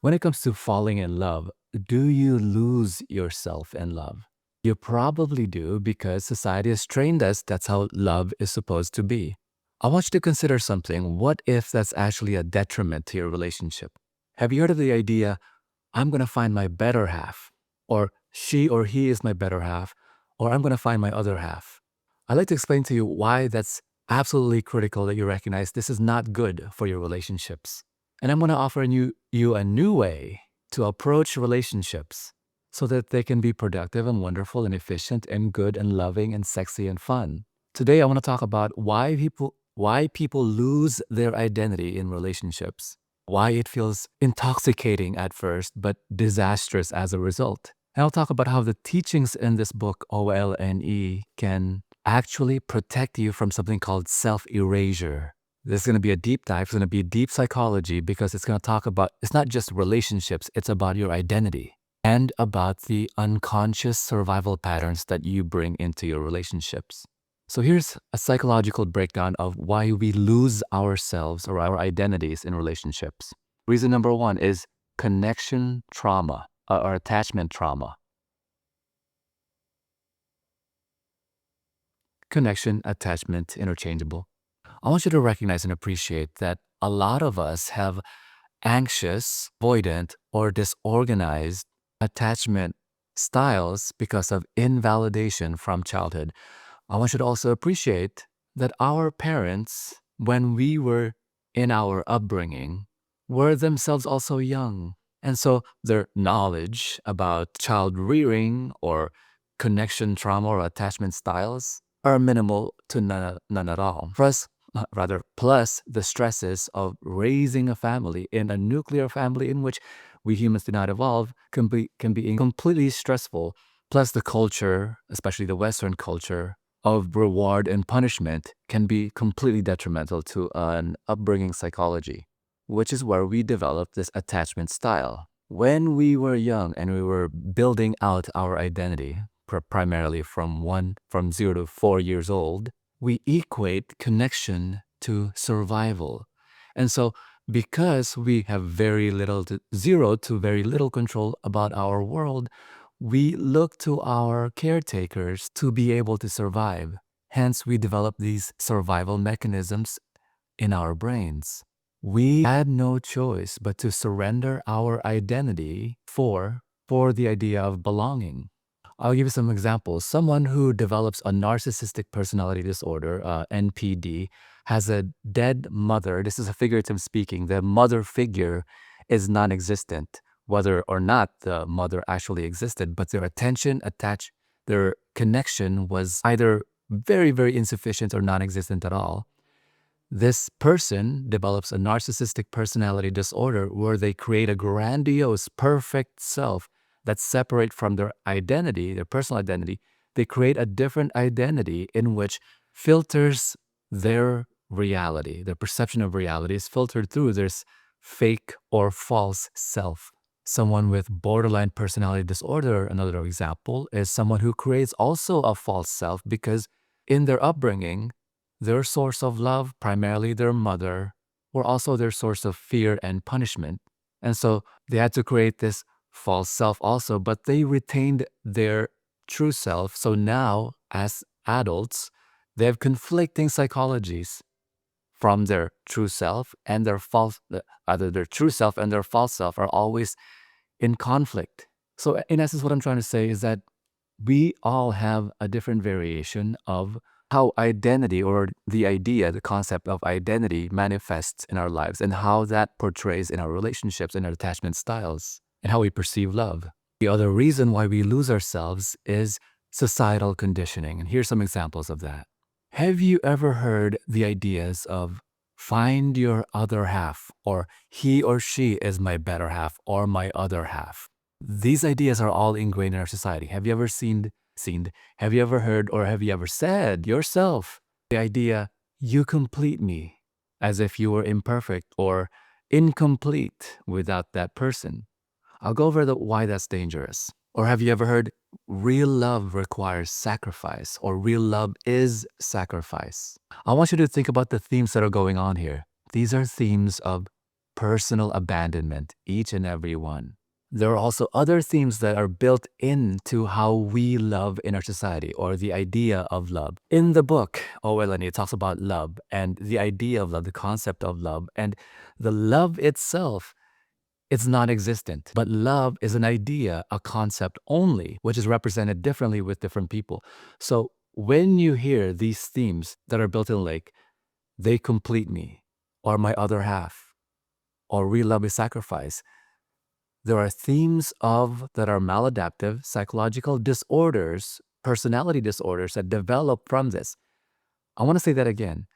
When it comes to falling in love, do you lose yourself in love? You probably do because society has trained us that's how love is supposed to be. I want you to consider something. What if that's actually a detriment to your relationship? Have you heard of the idea, I'm going to find my better half, or she or he is my better half, or I'm going to find my other half? I'd like to explain to you why that's absolutely critical that you recognize this is not good for your relationships. And I'm going to offer you a new way to approach relationships so that they can be productive and wonderful and efficient and good and loving and sexy and fun. Today, I want to talk about why people lose their identity in relationships, why it feels intoxicating at first, but disastrous as a result. And I'll talk about how the teachings in this book, OLNE, can actually protect you from something called self-erasure. This is going to be a deep dive. It's going to be deep psychology because it's going to talk about, it's not just relationships, it's about your identity and about the unconscious survival patterns that you bring into your relationships. So here's a psychological breakdown of why we lose ourselves or our identities in relationships. Reason number one is connection trauma or attachment trauma. Connection, attachment, interchangeable. I want you to recognize and appreciate that a lot of us have anxious, avoidant, or disorganized attachment styles because of invalidation from childhood. I want you to also appreciate that our parents, when we were in our upbringing, were themselves also young. And so their knowledge about child rearing or connection trauma or attachment styles are minimal to none at all. Plus the stresses of raising a family in a nuclear family in which we humans did not evolve can be completely stressful. Plus the culture, especially the Western culture, of reward and punishment can be completely detrimental to an upbringing psychology, which is where we developed this attachment style. When we were young and we were building out our identity, primarily from 0 to 4 years old, we equate connection to survival. And so because we have very little to zero to very little control about our world, we look to our caretakers to be able to survive. Hence, we develop these survival mechanisms in our brains. We had no choice but to surrender our identity for the idea of belonging. I'll give you some examples. Someone who develops a narcissistic personality disorder, NPD, has a dead mother. This is a figurative speaking. The mother figure is non-existent, whether or not the mother actually existed, but their connection was either very, very insufficient or non-existent at all. This person develops a narcissistic personality disorder where they create a grandiose, perfect self that's separate from their identity, their personal identity. They create a different identity in which filters their reality. Their perception of reality is filtered through this fake or false self. Someone with borderline personality disorder, another example, is someone who creates also a false self because in their upbringing, their source of love, primarily their mother, were also their source of fear and punishment. And so they had to create this false self also, but they retained their true self. So now, as adults, they have conflicting psychologies from their true self and their false, either their true self and their false self are always in conflict. So in essence, what I'm trying to say is that we all have a different variation of how identity or the concept of identity manifests in our lives and how that portrays in our relationships and our attachment styles and how we perceive love. The other reason why we lose ourselves is societal conditioning. And here's some examples of that. Have you ever heard the ideas of find your other half, or he or she is my better half, or my other half? These ideas are all ingrained in our society. Have you ever have you ever heard, or have you ever said yourself the idea, you complete me, as if you were imperfect or incomplete without that person? I'll go over why that's dangerous. Or have you ever heard, real love requires sacrifice, or real love is sacrifice? I want you to think about the themes that are going on here. These are themes of personal abandonment, each and every one. There are also other themes that are built into how we love in our society, or the idea of love. In the book, Owelani talks about love and the idea of love, the concept of love, and the love itself. It's non-existent, but love is an idea, a concept only, which is represented differently with different people. So when you hear these themes that are built in like, they complete me, or my other half, or real love is sacrifice, there are themes of that are maladaptive, psychological disorders, personality disorders that develop from this. I want to say that again.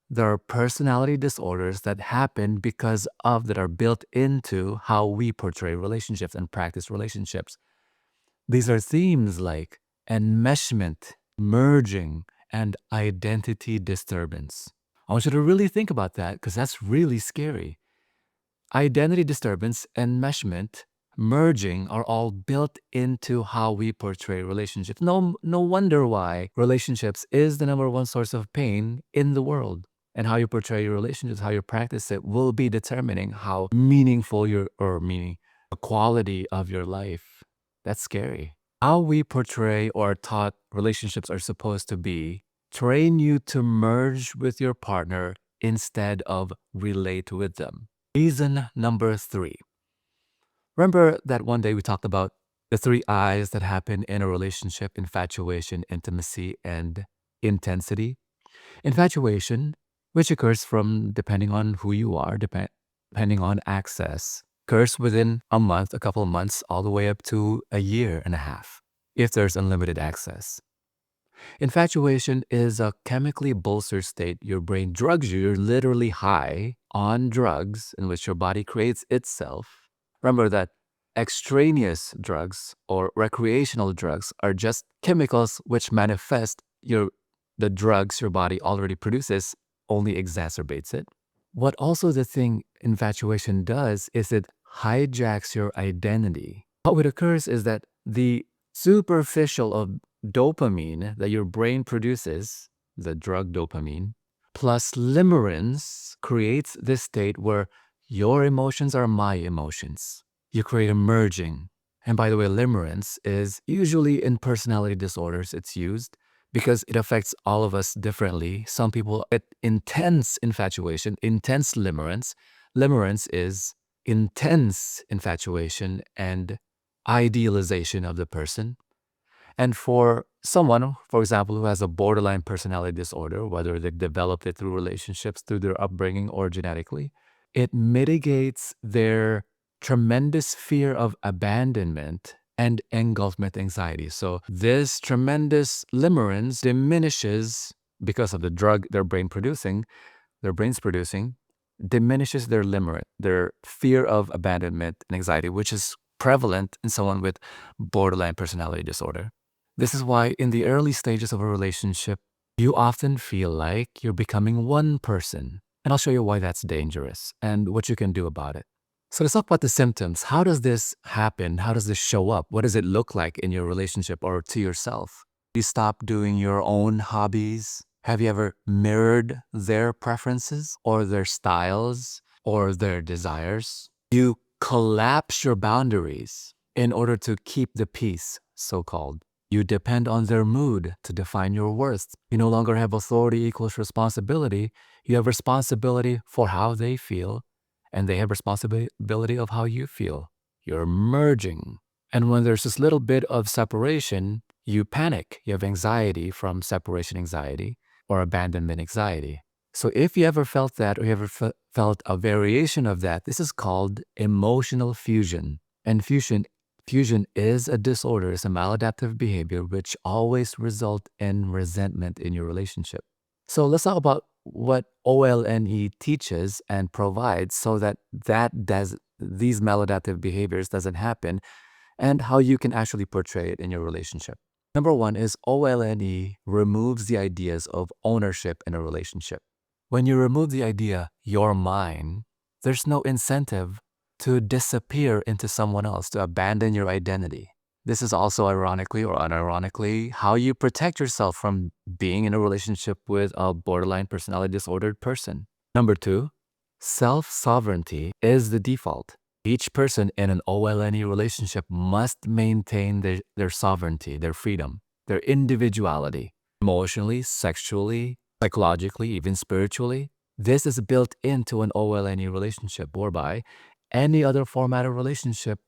There are personality disorders that happen because of, that are built into how we portray relationships and practice relationships. These are themes like enmeshment, merging, and identity disturbance. I want you to really think about that because that's really scary. Identity disturbance, enmeshment, merging are all built into how we portray relationships. No wonder why relationships is the #1 source of pain in the world. And how you portray your relationships, how you practice it will be determining how meaningful the quality of your life. That's scary. How we portray or are taught relationships are supposed to be train you to merge with your partner instead of relate with them. Reason number 3. Remember that one day we talked about the 3 I's that happen in a relationship: infatuation, intimacy, and intensity. Infatuation, which occurs from depending on who you are, depending on access, occurs within a month, a couple of months, all the way up to a year and a half, if there's unlimited access. Infatuation is a chemically bolstered state. Your brain drugs you. You're literally high on drugs in which your body creates itself. Remember that extraneous drugs or recreational drugs are just chemicals which manifest the drugs your body already produces, only exacerbates it. What also the thing infatuation does is it hijacks your identity. What occurs is that the superficial of dopamine that your brain produces, the drug dopamine, plus limerence creates this state where your emotions are my emotions. You create a merging. And by the way, limerence is usually in personality disorders it's used because it affects all of us differently. Some people get intense infatuation, intense limerence. Limerence is intense infatuation and idealization of the person. And for someone, for example, who has a borderline personality disorder, whether they developed it through relationships, through their upbringing, or genetically, it mitigates their tremendous fear of abandonment and engulfment anxiety. So this tremendous limerence diminishes because of the drug their brain's producing, diminishes their fear of abandonment and anxiety, which is prevalent in someone with borderline personality disorder. This is why in the early stages of a relationship, you often feel like you're becoming one person. And I'll show you why that's dangerous and what you can do about it. So let's talk about the symptoms. How does this happen? How does this show up? What does it look like in your relationship or to yourself? You stop doing your own hobbies? Have you ever mirrored their preferences or their styles or their desires? You collapse your boundaries in order to keep the peace, so-called. You depend on their mood to define your worth. You no longer have authority equals responsibility. You have responsibility for how they feel, and they have responsibility of how you feel. You're merging. And when there's this little bit of separation, you panic. You have anxiety from separation anxiety or abandonment anxiety. So if you ever felt that or you ever felt a variation of that, this is called emotional fusion. And fusion is a disorder, it's a maladaptive behavior which always result in resentment in your relationship. So let's talk about what OLNE teaches and provides so that these maladaptive behaviors doesn't happen and how you can actually portray it in your relationship. Number 1 is OLNE removes the ideas of ownership in a relationship. When you remove the idea, you're mine, there's no incentive to disappear into someone else, to abandon your identity. This is also ironically or unironically how you protect yourself from being in a relationship with a borderline personality disordered person. Number 2, Self-sovereignty is the default. Each person in an OLNE relationship must maintain their sovereignty, their freedom, their individuality, emotionally, sexually, psychologically, even spiritually. This is built into an OLNE relationship, whereby any other format of relationship,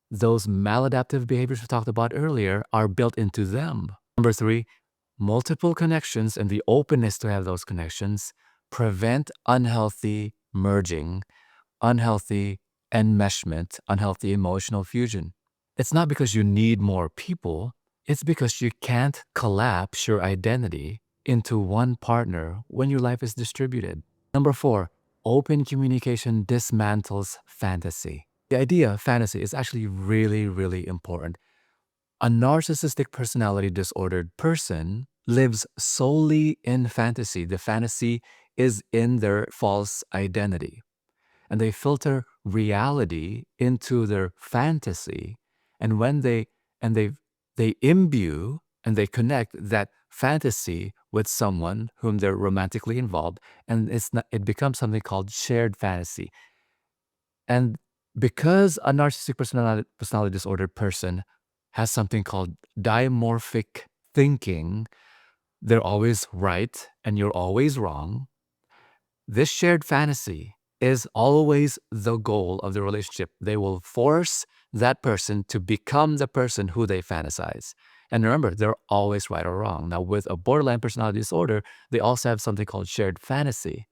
those maladaptive behaviors we talked about earlier are built into them. Number three, multiple connections and the openness to have those connections prevent unhealthy merging, unhealthy enmeshment, unhealthy emotional fusion. It's not because you need more people, it's because you can't collapse your identity into one partner when your life is distributed. Number four, open communication dismantles fantasy. The idea of fantasy is actually really, really important. A narcissistic personality disordered person lives solely in fantasy. The fantasy is in their false identity. And they filter reality into their fantasy. And when they imbue and they connect that fantasy with someone whom they're romantically involved, and it becomes something called shared fantasy. And because a narcissistic personality disordered person has something called dimorphic thinking, they're always right and you're always wrong. This shared fantasy is always the goal of the relationship. They will force that person to become the person who they fantasize. And remember, they're always right or wrong. Now, with a borderline personality disorder, they also have something called shared fantasy.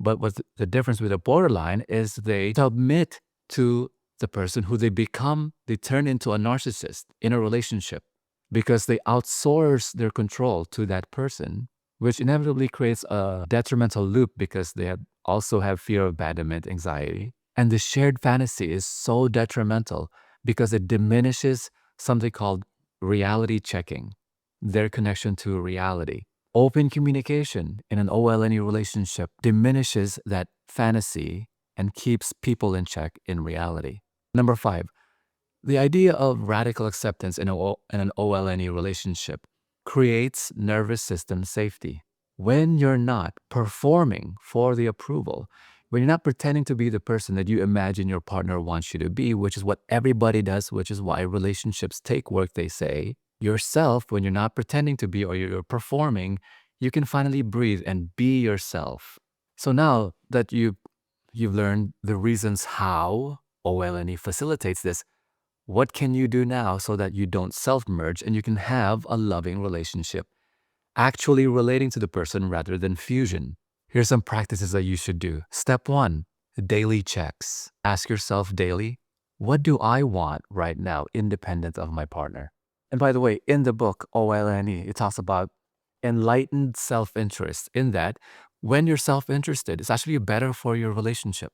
But what the difference with a borderline is they submit to the person who they become. They turn into a narcissist in a relationship because they outsource their control to that person, which inevitably creates a detrimental loop because they also have fear of abandonment, anxiety. And the shared fantasy is so detrimental because it diminishes something called reality checking, their connection to reality. Open communication in an OLNE relationship diminishes that fantasy and keeps people in check in reality. Number five, the idea of radical acceptance in an OLNE relationship creates nervous system safety. When you're not performing for the approval, when you're not pretending to be the person that you imagine your partner wants you to be, which is what everybody does, which is why relationships take work, they say, yourself, when you're not pretending to be or you're performing, you can finally breathe and be yourself. So now that you've learned the reasons how OLNE facilitates this, what can you do now so that you don't self-merge and you can have a loving relationship, actually relating to the person rather than fusion? Here's some practices that you should do. Step one, daily checks. Ask yourself daily, what do I want right now, independent of my partner? And by the way, in the book, OLNE, it talks about enlightened self-interest, in that when you're self-interested, it's actually better for your relationship.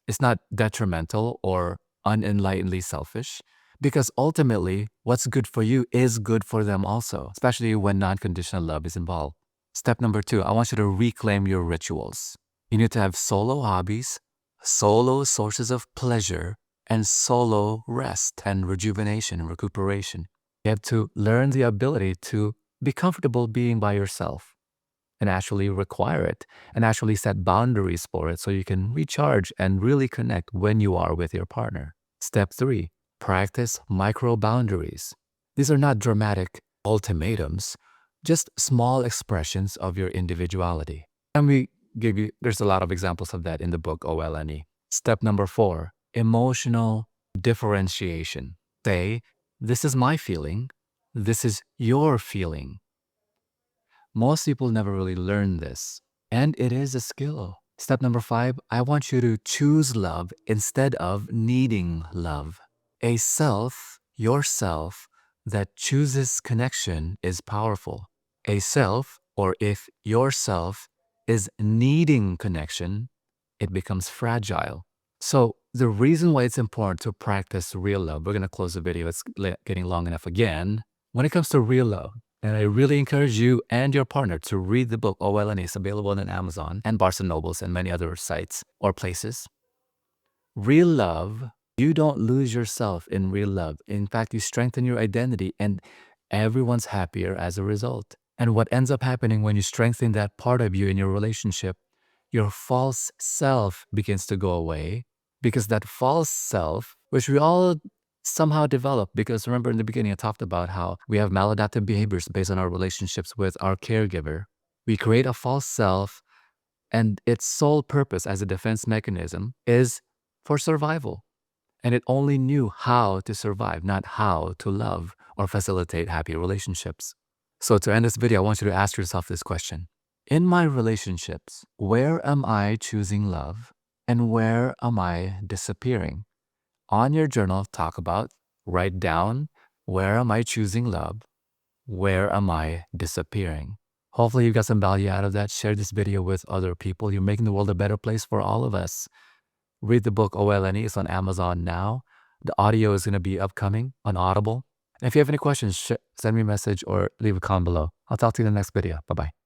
It's not detrimental or unenlightenedly selfish, because ultimately, what's good for you is good for them also, especially when non-conditional love is involved. Step number two, I want you to reclaim your rituals. You need to have solo hobbies, solo sources of pleasure, and solo rest and rejuvenation and recuperation. You have to learn the ability to be comfortable being by yourself and actually require it and actually set boundaries for it so you can recharge and really connect when you are with your partner. Step three, practice micro boundaries. These are not dramatic ultimatums, just small expressions of your individuality. And there's a lot of examples of that in the book OLNE. Step number four, emotional differentiation. Say, this is my feeling, this is your feeling. Most people never really learn this, and it is a skill. Step number five, I want you to choose love instead of needing love. A self, yourself, that chooses connection is powerful. A self, or if yourself is needing connection, it becomes fragile. So the reason why it's important to practice real love, we're going to close the video, it's getting long enough again. When it comes to real love, and I really encourage you and your partner to read the book OLNE. It's available on Amazon and Barnes & Nobles and many other sites or places. Real love, you don't lose yourself in real love. In fact, you strengthen your identity and everyone's happier as a result. And what ends up happening when you strengthen that part of you in your relationship, your false self begins to go away, because that false self, which we all somehow develop, because remember in the beginning I talked about how we have maladaptive behaviors based on our relationships with our caregiver. We create a false self, and its sole purpose as a defense mechanism is for survival. And it only knew how to survive, not how to love or facilitate happy relationships. So to end this video, I want you to ask yourself this question. In my relationships, where am I choosing love and where am I disappearing? On your journal, write down, where am I choosing love? Where am I disappearing? Hopefully you got some value out of that. Share this video with other people. You're making the world a better place for all of us. Read the book OLNE. It's on Amazon now. The audio is going to be upcoming on Audible. And if you have any questions, send me a message or leave a comment below. I'll talk to you in the next video. Bye-bye.